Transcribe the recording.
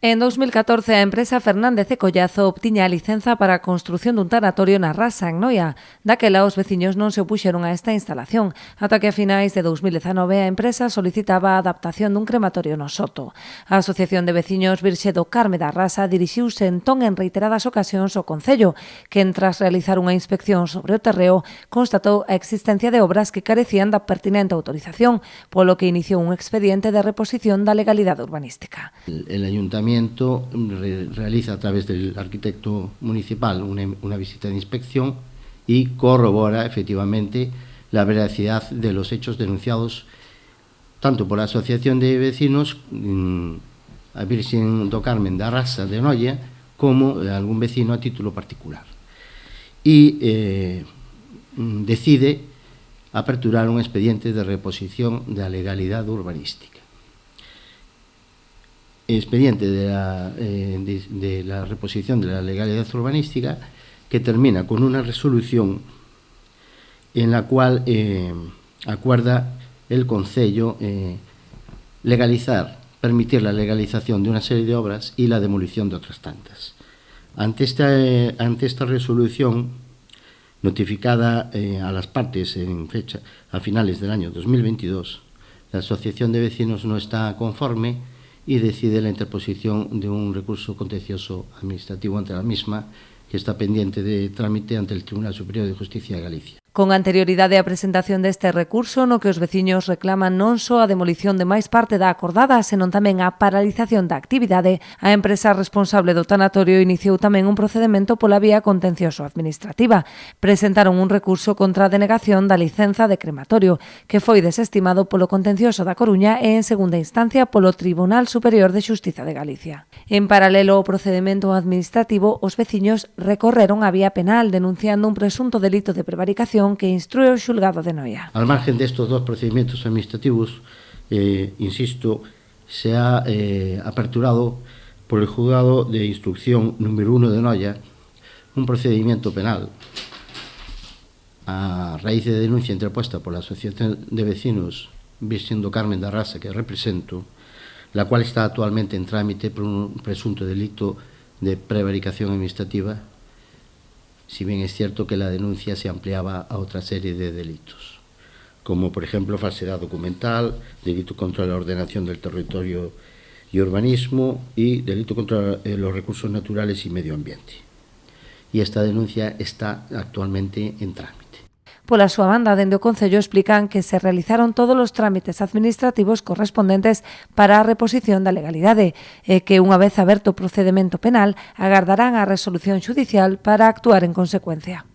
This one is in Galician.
En 2014, a empresa Fernández e Collazo obtiña a licenza para a construción dun tanatorio na Rasa, en Noia. Daquela, os veciños non se opuxeron a esta instalación, ata que a finais de 2019 a empresa solicitaba a adaptación dun crematorio no Soto. A Asociación de Veciños Virxe do Carme da Rasa dirixiuse entón en reiteradas ocasións ao Concello, que tras realizar unha inspección sobre o terreo, constatou a existencia de obras que carecían da pertinente autorización, polo que iniciou un expediente de reposición da legalidade urbanística. El ayuntamiento realiza a través del arquitecto municipal una visita de inspección y corrobora efectivamente la veracidad de los hechos denunciados tanto por la Asociación de Vecinos a Virxen do Carmen da Rasa de Noia como algún vecino a título particular. Y decide aperturar un expediente de reposición de la legalidad urbanística. Expediente de la reposición de la legalidad urbanística que termina con una resolución en la cual acuerda el Concello permitir la legalización de una serie de obras y la demolición de otras tantas. Ante esta resolución notificada a las partes a finales del año 2022, la Asociación de Vecinos no está conforme y decide la interposición de un recurso contencioso administrativo ante la misma, que está pendiente de trámite ante el Tribunal Superior de Justicia de Galicia. Con anterioridade á presentación deste recurso, no que os veciños reclaman non só a demolición de máis parte da acordada, senón tamén a paralización da actividade, a empresa responsable do tanatorio iniciou tamén un procedemento pola vía contencioso-administrativa. Presentaron un recurso contra a denegación da licenza de crematorio, que foi desestimado polo Contencioso da Coruña e en segunda instancia polo Tribunal Superior de Xustiza de Galicia. En paralelo ao procedemento administrativo, os veciños recorreron a vía penal denunciando un presunto delito de prevaricación que instrue o xulgado de Noia. Al margen destos dos procedimientos administrativos, insisto, se ha aperturado por el Juzgado de Instrucción número 1 de Noia un procedimiento penal a raíz de denuncia interpuesta por la Asociación de Vecinos Virxen do Carmen da Rasa, que represento, la cual está actualmente en trámite por un presunto delito de prevaricación administrativa, si bien es cierto que la denuncia se ampliaba a otra serie de delitos, como por ejemplo falsedad documental, delito contra la ordenación del territorio y urbanismo y delito contra los recursos naturales y medio ambiente. Y esta denuncia está actualmente en trámite. Pola súa banda, dende o Concello explican que se realizaron todos os trámites administrativos correspondentes para a reposición da legalidade e que, unha vez aberto o procedemento penal, agardarán a resolución xudicial para actuar en consecuencia.